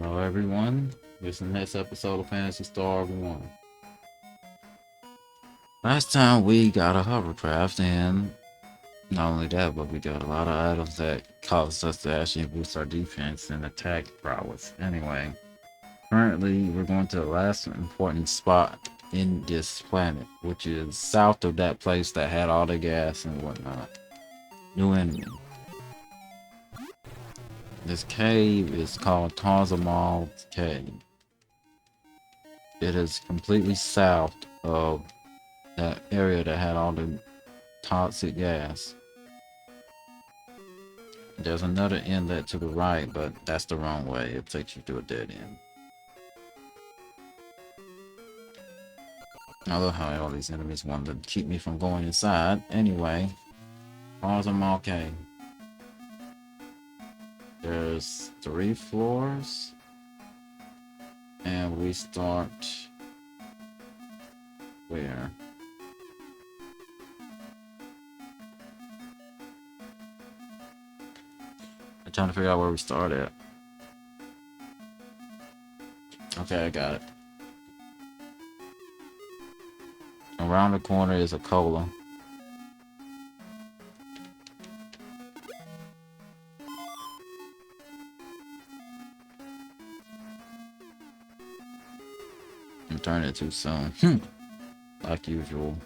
Hello everyone, this is the next episode of Fantasy Star 1. Last time we got a hovercraft and not only that, but we got a lot of items that caused us to actually boost our defense and attack prowess. Anyway, currently we're going to the last important spot in this planet, which is south of that place that had all the gas and whatnot. New enemy. This cave is called Tarzamal's Cave. It is completely south of that area that had all the toxic gas. There's another inlet to the right, but that's the wrong way. It takes you to a dead end. I love how all these enemies want to keep me from going inside. Anyway, as I'm okay. There's 3 floors. And we start where? I'm trying to figure out where we start at. Okay, I got it. Around the corner is a cola. I'm turning it too soon. Like usual.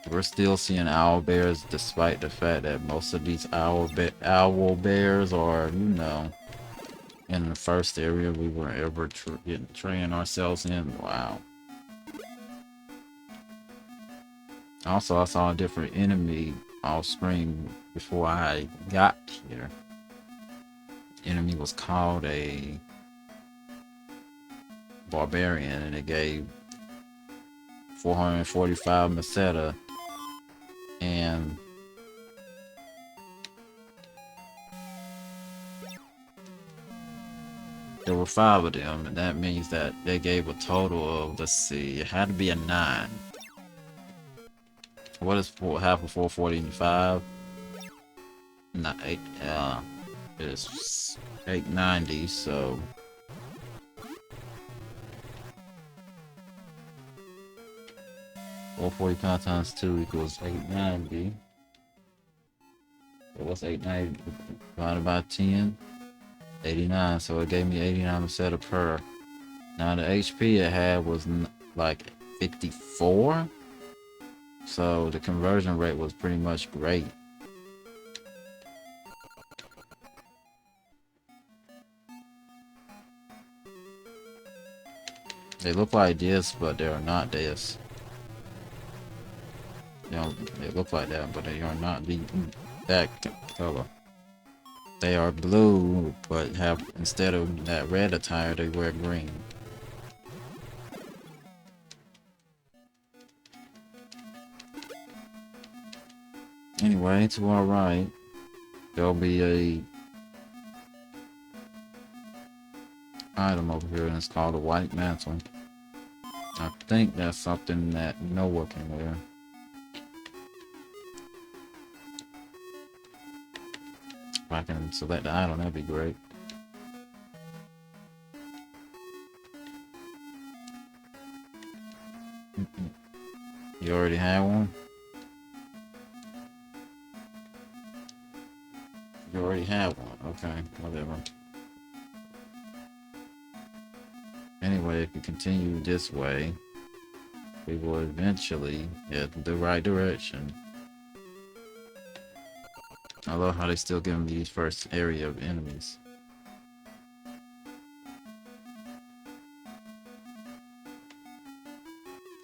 We're still seeing owl bears despite the fact that most of these owl bears are, in the first area we were ever training ourselves in. Wow. Also, I saw a different enemy off screen before I got here. The enemy was called a barbarian and it gave 445 meseta and there were 5 of them, and that means that they gave a total of, let's see, it had to be a 9. What is half of 445? Not 8, it's 890, so 445 times 2 equals 890. So what's 890 divided by 10? 89, so it gave me 89 meseta per. Now the HP it had was like 54, so the conversion rate was pretty much great. They look like this, but they are not this. They look like that, but they are not that color. They are blue, but have, instead of that red attire, they wear green. Anyway, to our right, there'll be a item over here, and it's called a white mantle. I think that's something that Noah can wear. If I can select the item, that'd be great. You already have one? You already have one. Okay, whatever. Anyway, if you continue this way, we will eventually head in the right direction. I love how they still give me these first area of enemies.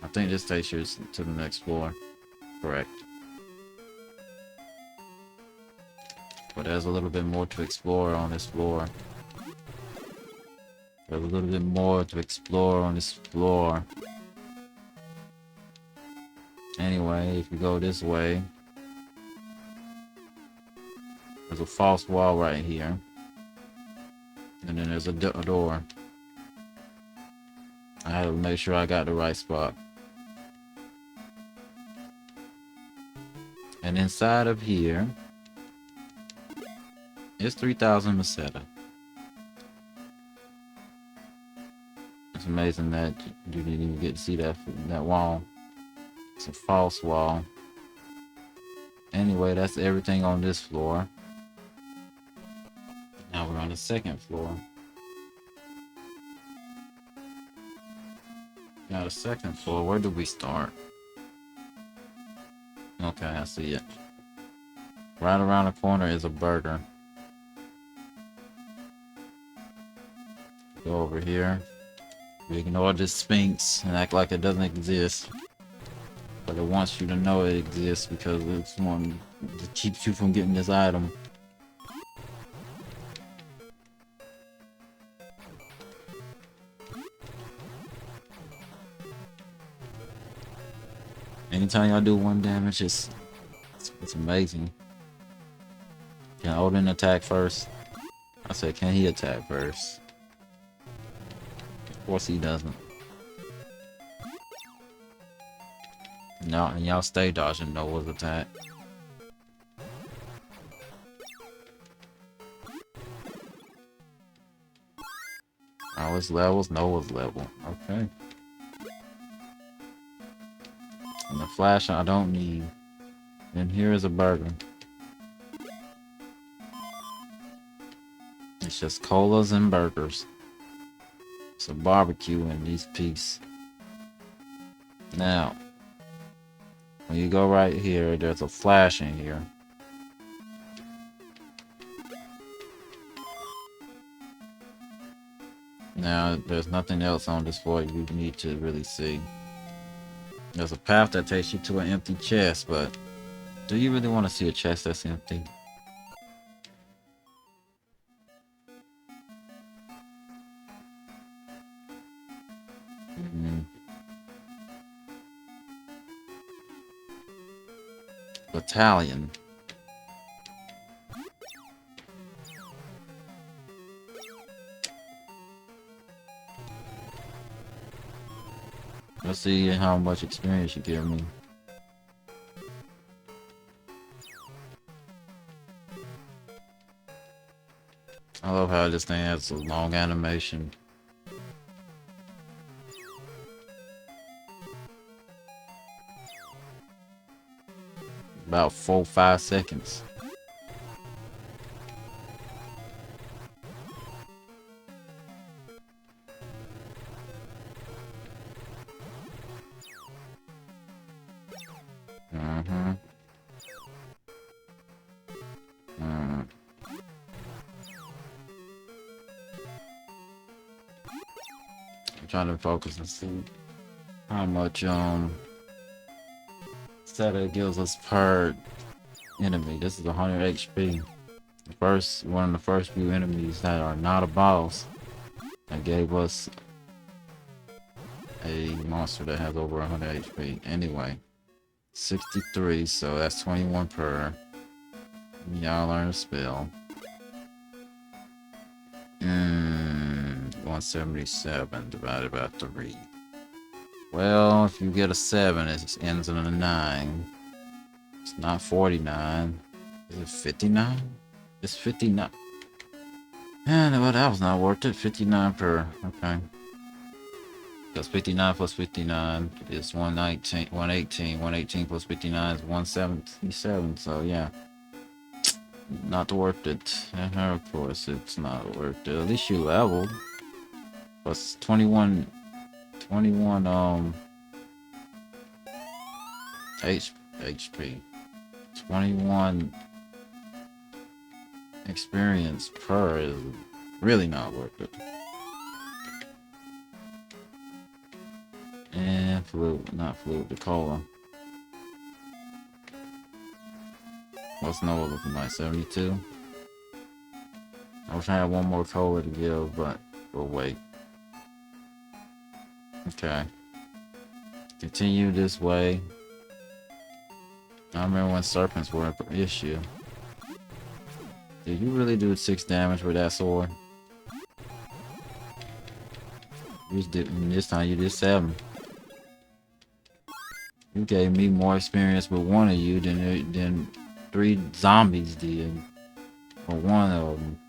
I think this takes you to the next floor. Correct. But there's a little bit more to explore on this floor. There's a little bit more to explore on this floor. Anyway, if you go this way, there's a false wall right here. And then there's a door. I had to make sure I got the right spot. And inside of here is 3,000 meseta. It's amazing that you didn't even get to see that wall. It's a false wall. Anyway, that's everything on this floor. Now we're on the second floor. Now the second floor, where do we start? Okay, I see it. Right around the corner is a burger. Go over here. We ignore this Sphinx and act like it doesn't exist. But it wants you to know it exists because it's one that keeps you from getting this item. Anytime y'all do 1 damage, it's amazing. Can Odin attack first? I said, can he attack first? Of course he doesn't. No, and y'all stay dodging Noah's attack. Oh, it's levels? Noah's level. Okay. And the flash I don't need. And here is a burger. It's just colas and burgers. It's a barbecue in these pieces. Now, when you go right here, there's a flash in here. Now, there's nothing else on this floor you need to really see. There's a path that takes you to an empty chest, but do you really want to see a chest that's empty? Battalion. Let's see how much experience you give me. I love how this thing has a long animation. About 4-5 seconds. I'm trying to focus and see how much set it gives us per enemy. This is 100 HP. One of the first few enemies that are not a boss that gave us a monster that has over 100 HP. Anyway, 63, so that's 21 per. Y'all learn a spell. 177 divided by 3. Well, if you get a 7, it ends in a 9. It's not 49. Is it 59? It's 59. Yeah, well, that was not worth it. 59 per. Okay. Because 59 plus 59 is 119, 118. 118 plus 59 is 177. So, yeah. Not worth it. And of course, it's not worth it. At least you leveled. Plus 21 HP. 21 experience per is really not worth it. And not fluid, the cola. What's Noah looking like? 72? I wish I had one more cola to give, but we'll wait. Okay. Continue this way. I remember when serpents were an issue. Did you really do 6 damage with that sword? This time you did 7. You gave me more experience with one of you than 3 zombies did. Or one of them.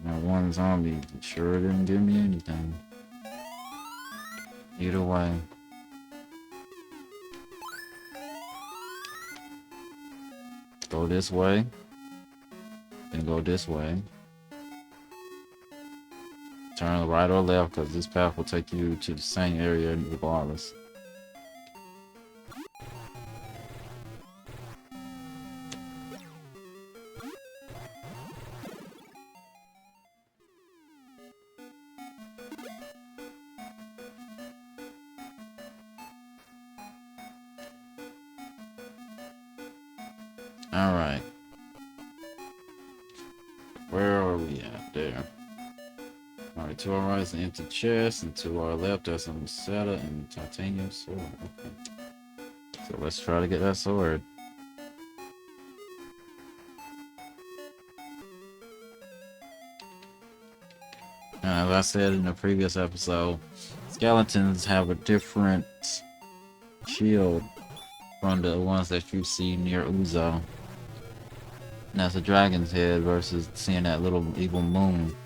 Now one zombie sure didn't give me anything. Either way. Go this way. Then go this way. Turn right or left because this path will take you to the same area regardless. Alright. Where are we at? There. Alright, to our right is an empty chest, and to our left there's some Musetta and titanium sword. Okay. So let's try to get that sword. As I said in the previous episode, skeletons have a different shield from the ones that you see near Uzo. And that's a dragon's head versus seeing that little evil moon.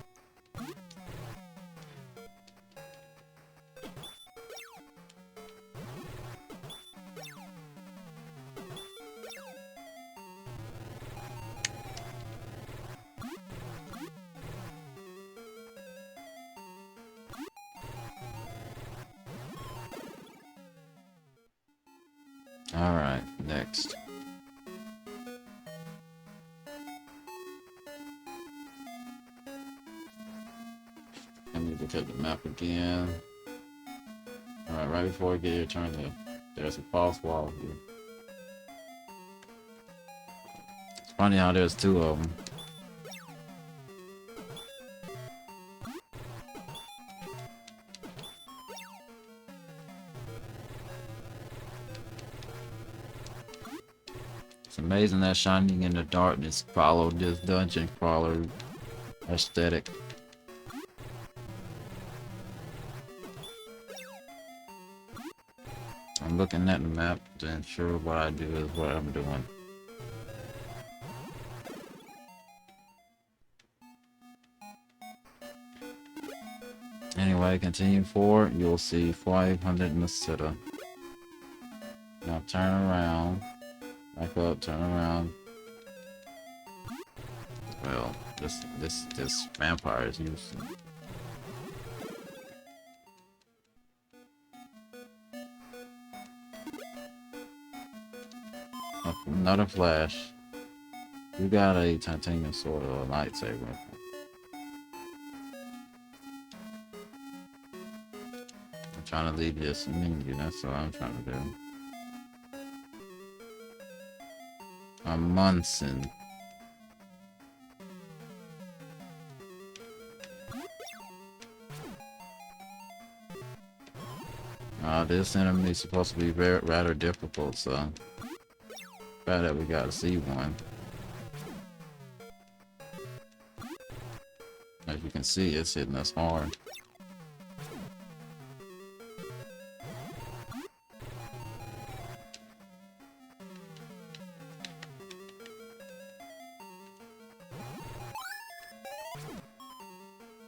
Alright, next. I need to check the map again. Alright, right before we get your turn there, there's a false wall here. It's funny how there's two of them. It's amazing that shining in the darkness followed this dungeon crawler aesthetic. I'm looking at the map to ensure what I do is what I'm doing. Anyway, continue forward, you'll see 500 Musetta. Now turn around. Back up, turn around. Well, this vampire is useless. Another flash. You got a titanium sword or a lightsaber. I'm trying to leave this menu, that's all I'm trying to do. A Munson. This enemy is supposed to be rather difficult, so bad that we gotta see one. As you can see, it's hitting us hard.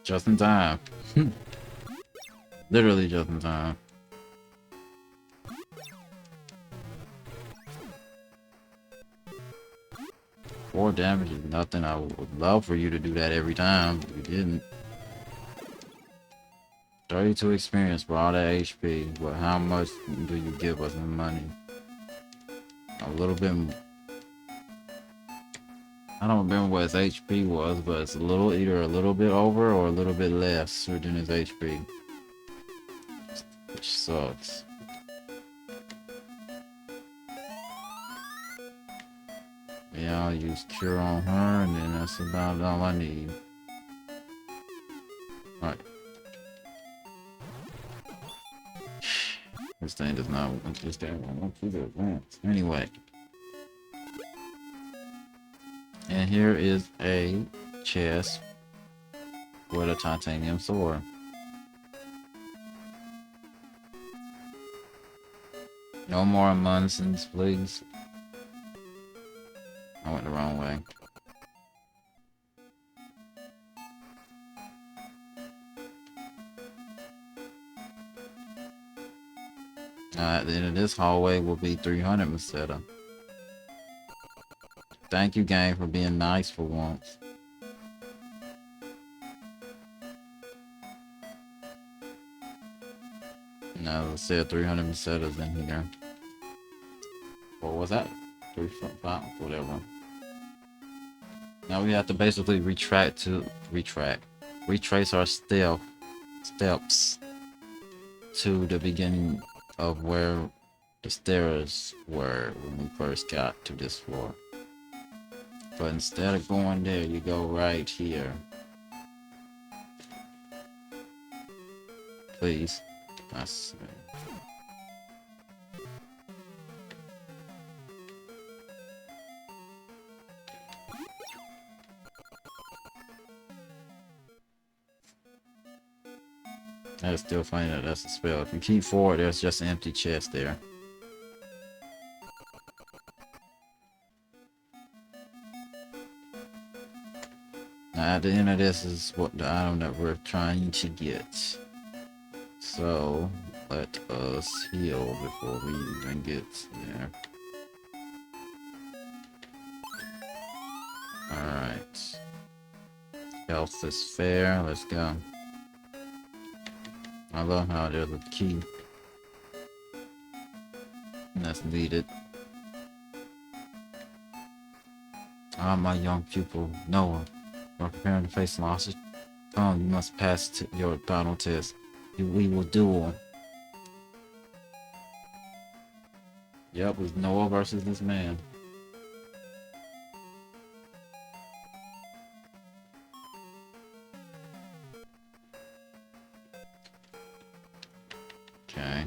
Just in time. Literally just in time. 4 damage is nothing. I would love for you to do that every time, but you didn't. 32 experience for all that HP, but how much do you give us in money? A little bit. I don't remember what his HP was, but it's either a little bit over or a little bit less than his HP. Which sucks. Yeah, I'll use Cure on her, and then that's about all I need. Alright. This thing does not want this thing want to advance. Anyway. And here is a chest with a titanium sword. No more Munsons, please. I went the wrong way. At the end of this hallway will be 300 Meseta. Thank you, game, for being nice for once. Now, let's say 300 Mesetas in here. What was that? 3.5, whatever. Now we have to basically retrace our steps to the beginning of where the stairs were when we first got to this floor. But instead of going there, you go right here. Please. That's That's still funny that that's a spell. If you keep forward, there's just an empty chest there. Now, at the end of this is what the item that we're trying to get. So, let us heal before we even get there. Alright. Health is fair. Let's go. I love how there's a key that's needed. Ah, my young pupil, Noah. You are preparing to face losses? Come, you must pass your final test. We will duel. Yep, it's Noah versus this man. Okay.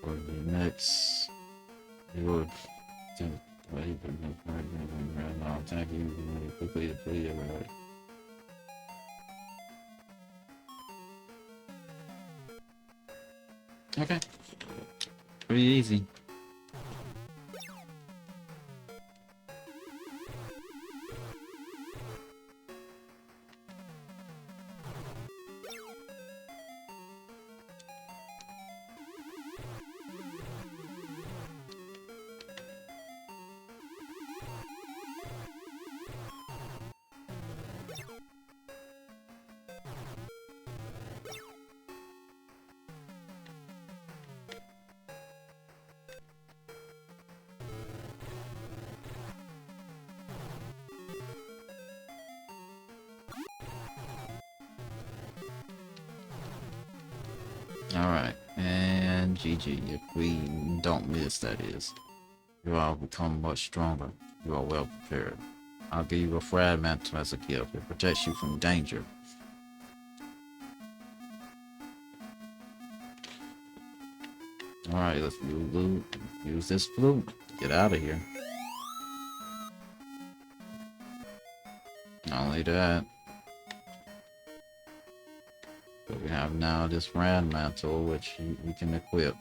For the next, you will attack you quickly to play right. Okay. Pretty easy. Alright, and GG. If we don't miss, that is. You all become much stronger. You are well prepared. I'll give you a fragment as a gift. It protects you from danger. Alright, let's use this flute. Get out of here. Not only that, but we have now this Rand Mantle, which we can equip.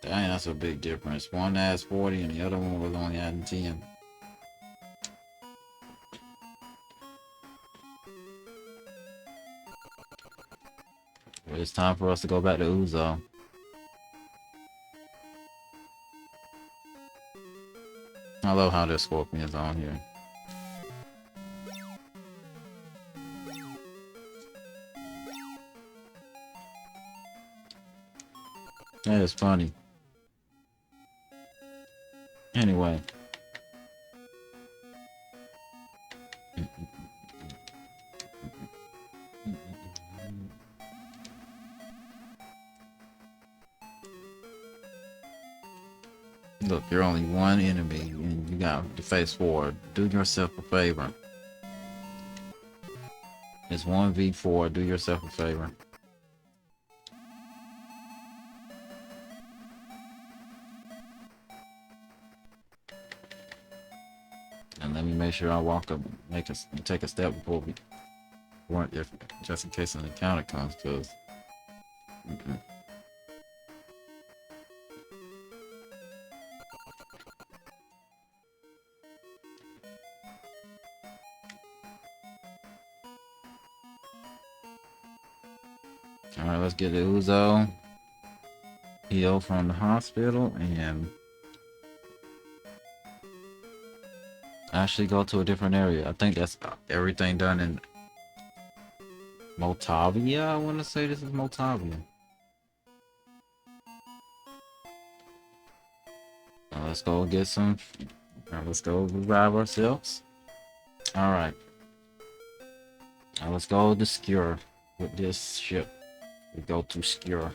Dang, that's a big difference. One adds 40 and the other one was only adding 10. But it's time for us to go back to Uzo. I love how there's scorpions on here. That is funny. Anyway. Look, you're only one enemy and you got to face 4. Do yourself a favor. It's 1v4. Do yourself a favor. And let me make sure I walk up, take a step before we weren't, just in case an encounter comes, because Alright, let's get the Uzo heal from the hospital and actually go to a different area. I think that's everything done in Motavia. I want to say this is Motavia. Let's go get some. Let's go revive ourselves. Alright. Now let's go to Skure with this ship. We go to Skure.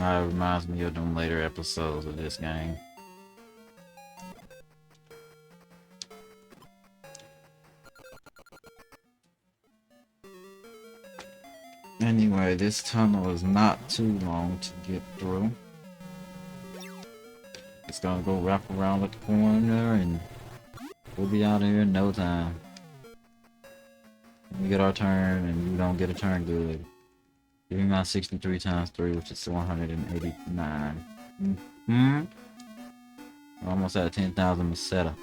It reminds me of them later episodes of this game. Anyway, this tunnel is not too long to get through. It's gonna go wrap around at the corner and we'll be out of here in no time. We get our turn and you don't get a turn good. Give me my 63 times 3, which is 189. Mm-hmm. Almost at 10,000 Meseta.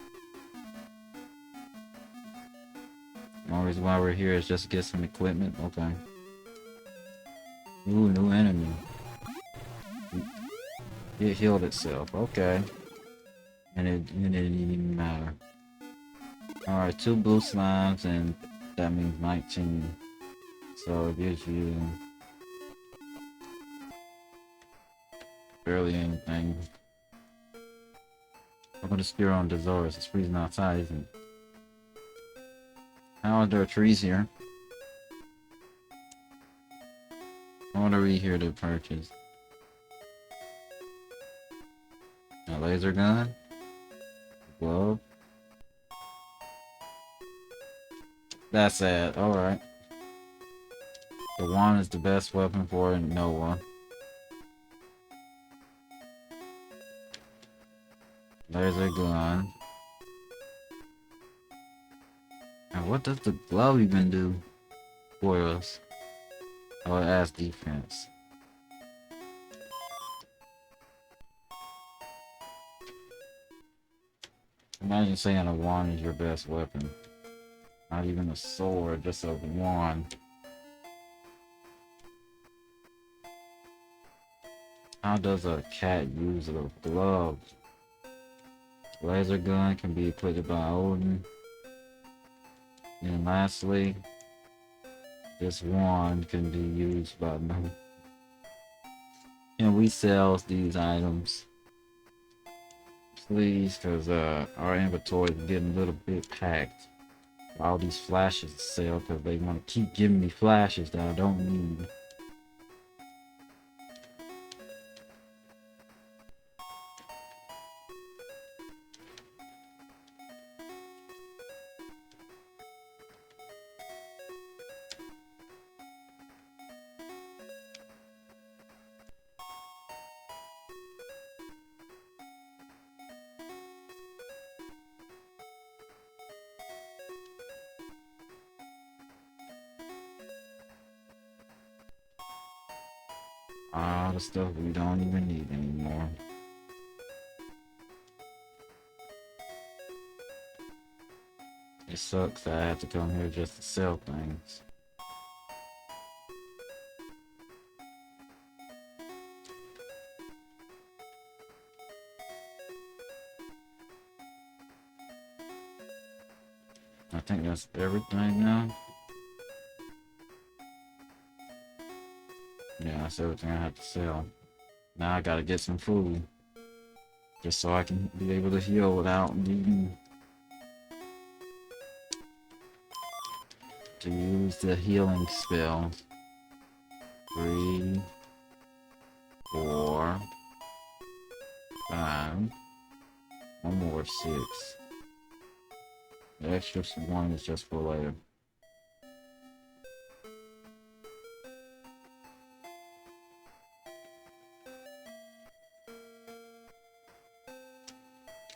The only reason why we're here is just to get some equipment. Okay. Ooh, new enemy. It healed itself. Okay. And it didn't even matter. Alright, 2 blue slimes and that means 19. So it gives you barely anything. I'm gonna spear on Dezorus. It's freezing outside, isn't it? How are there trees here? What are we here to purchase? A laser gun? Glove? That's sad. Alright. The wand is the best weapon for Noah. Laser gun. And what does the glove even do for us? Oh, it adds defense. Imagine saying a wand is your best weapon. Not even a sword, just a wand. How does a cat use a glove? Laser gun can be equipped by Odin. And lastly, this wand can be used by me. And we sell these items. Please, because our inventory is getting a little bit packed. All these flashes to sell because they want to keep giving me flashes that I don't need. All the stuff we don't even need anymore. It sucks that I have to come here just to sell things. I think that's everything now. Yeah, that's everything I have to sell. Now I gotta get some food. Just so I can be able to heal without needing to use the healing spell. 3, 4, 5. One more, 6. The extra one is just for later.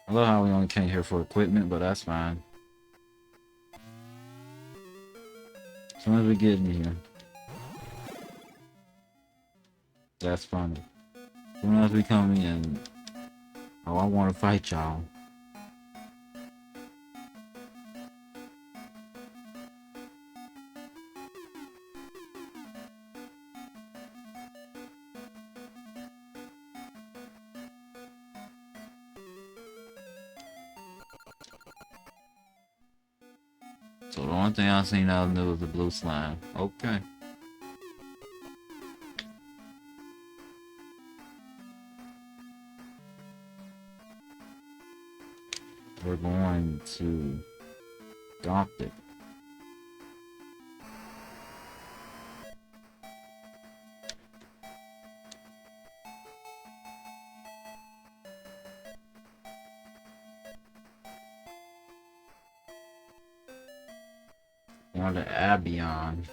I love how we only came here for equipment, but that's fine. As soon as we get in here. That's funny. As soon as we come in. Oh, I want to fight y'all. So the only thing I seen out of new is the blue slime. Okay. We're going to dump it. On the Abion.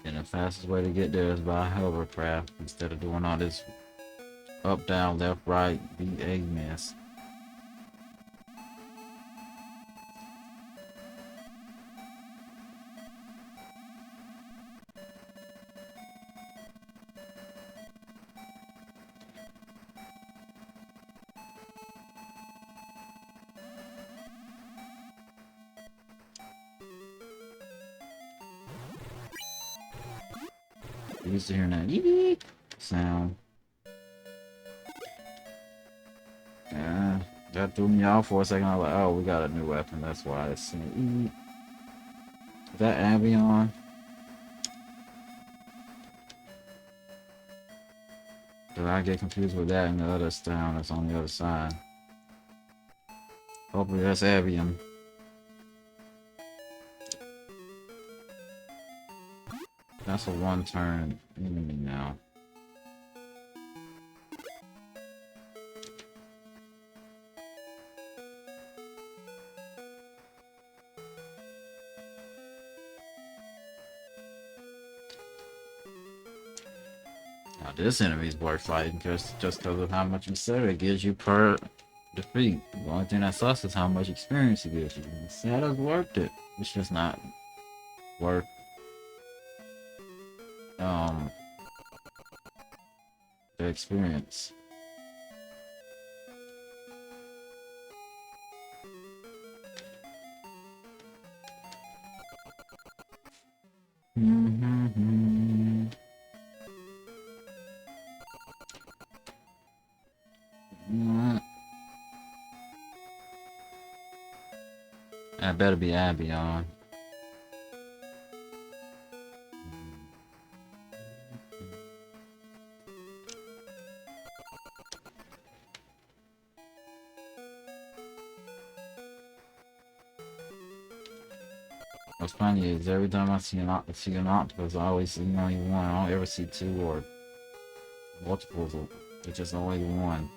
And the fastest way to get there is by hovercraft instead of doing all this up, down, left, right, BA mess. You used to hear that eep sound. Yeah, that threw me off for a second. I was like, oh, we got a new weapon. That's why it's saying eep. Is that Avion? Did I get confused with that and the other sound that's on the other side? Hopefully that's Avion. That's a one-turn enemy now. Now this enemy's worth fighting just because of how much instead it gives you per defeat. The only thing that sucks is how much experience it gives you. That is worth it. It's just not worth the experience. That better be Abion. What's funny is every time I see an octopus, I always see only one. I don't ever see two or multiples. It's just only one.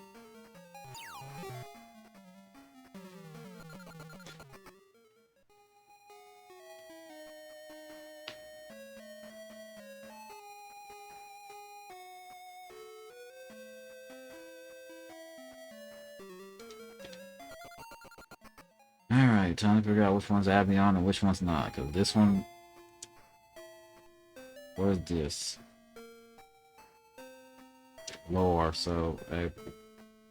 Alright, time to figure out which one's Abion and which one's not. Because this one... Where's this? Lore, so...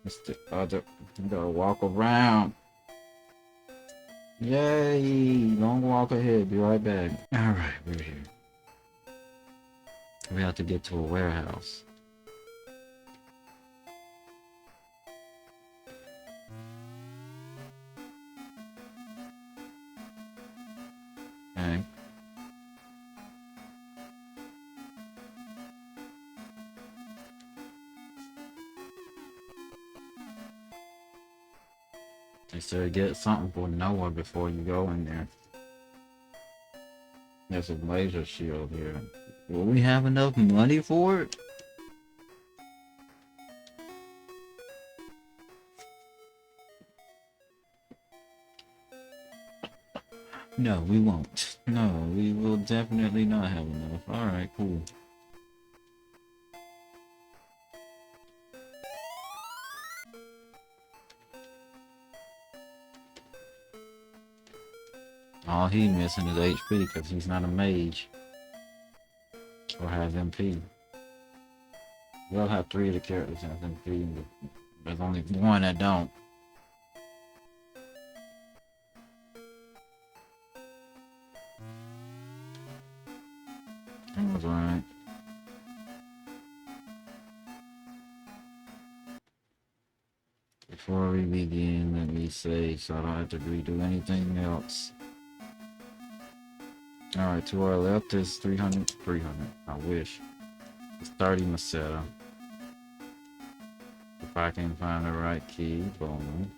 it's the other... I'm gonna walk around. Yay! Long walk ahead, be right back. Alright, we're here. We have to get to a warehouse. Okay. They said get something for Noah before you go in there. There's a laser shield here. Will we have enough money for it? No, we won't. No, we will definitely not have enough. Alright, cool. All he missing is HP because he's not a mage or has MP. We'll have 3 of the characters have MP, but there's only one that don't. That's right. Before we begin, let me say so I don't have to redo anything else. Alright, to our left is 300. I wish. It's 30 Maceta. If I can find the right key, boom.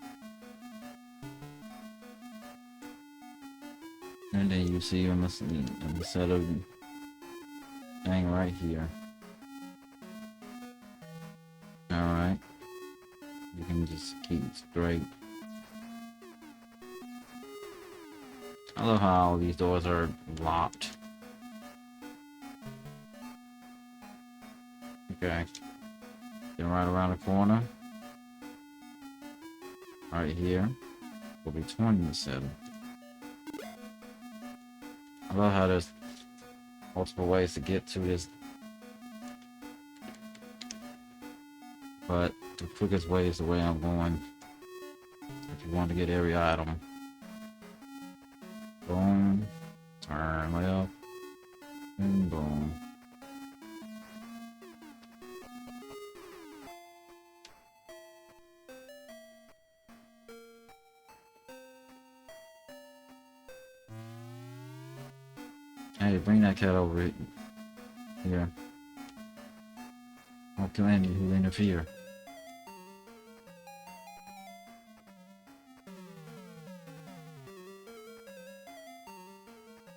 And then you see a Maceta thing right here. Alright. You can just keep straight. I love how all these doors are locked. Okay. Then right around the corner. Right here. Will be 27. I love how there's multiple ways to get to this. But the quickest way is the way I'm going. If you want to get every item. Boom. Turn left. And boom. Hey, bring that cat over here. Don't kill any who interfere.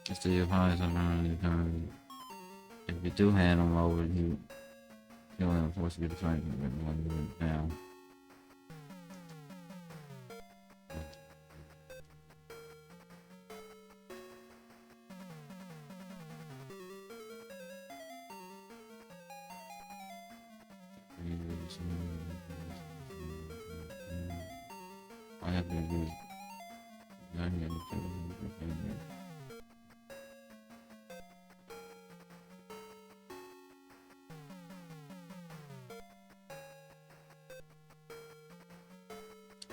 Just see if you do hand him over, you kill him, force you to fight when you down. I have to use.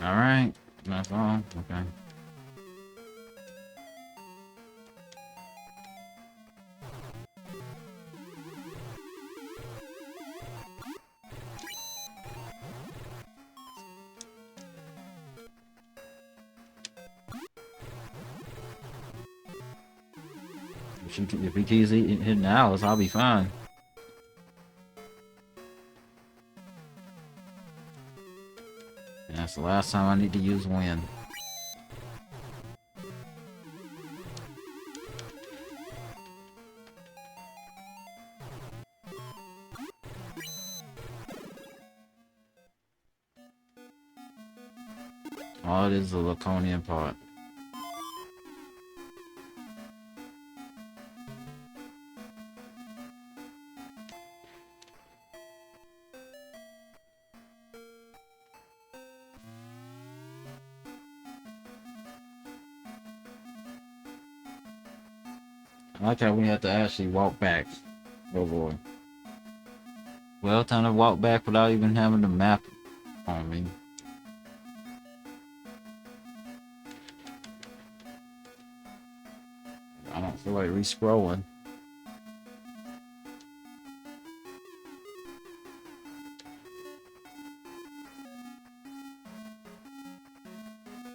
Alright, that's all. Okay. If he keeps hitting Alice, I'll be fine. And that's the last time I need to use wind. Oh, it is the Laconian part. I like how we have to actually walk back. Oh boy. Well, time to walk back without even having the map on me. I don't feel like re-scrolling.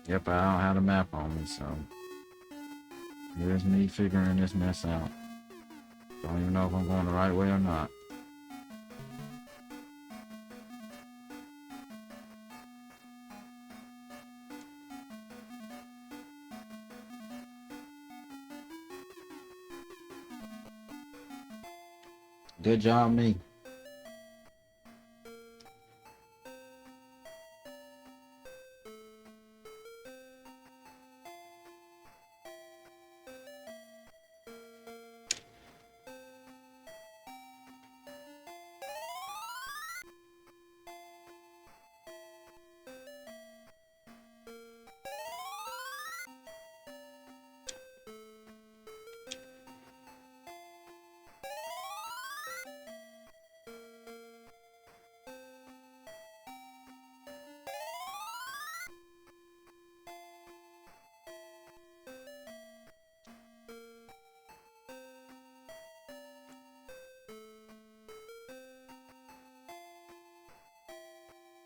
Yep, I don't have the map on me, so here's me figuring this mess out. Don't even know if I'm going the right way or not. Good job, me.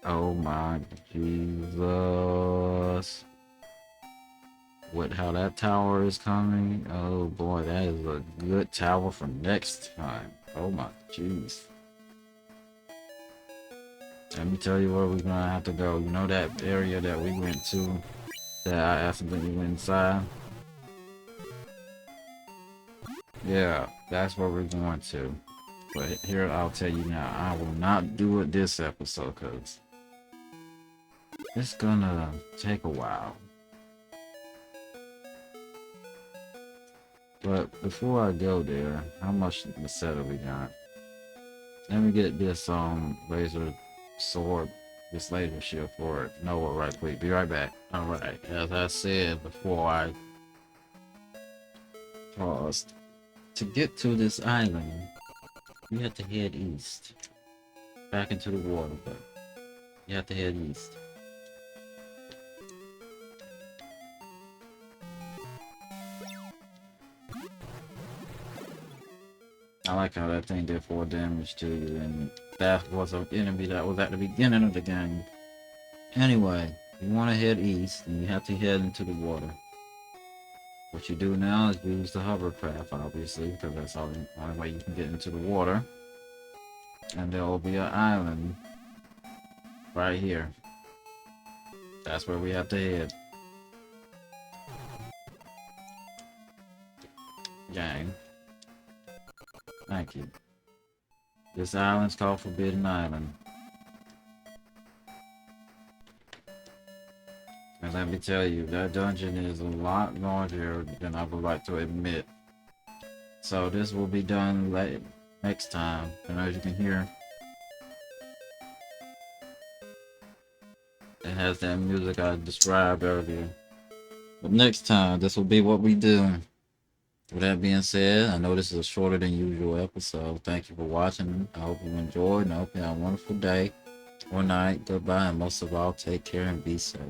Oh my Jesus. With how that tower is coming, oh boy, that is a good tower for next time. Oh my jeez. Let me tell you where we're gonna have to go. You know that area that we went to that I accidentally went inside? Yeah, that's where we're going to. But here I'll tell you now, I will not do it this episode because it's gonna take a while. But before I go there, how much Masetta we got? Let me get this laser sword, this laser shield for Noah right quick. Be right back. Alright, as I said before I paused, to get to this island, you have to head east. Back into the water, but you have to head east. I like how that thing did 4 damage to you, and that was an enemy that was at the beginning of the game. Anyway, you want to head east, and you have to head into the water. What you do now is use the hovercraft, obviously, because that's the only way you can get into the water. And there will be an island right here. That's where we have to head. Gang. Thank you. This island's called Forbidden Island. And let me tell you, that dungeon is a lot larger than I would like to admit. So this will be done next time. And as you can hear, it has that music I described earlier. But next time, this will be what we do. With that being said, I know this is a shorter than usual episode. Thank you for watching. I hope you enjoyed, and I hope you have a wonderful day or night. Goodbye, and most of all, take care and be safe.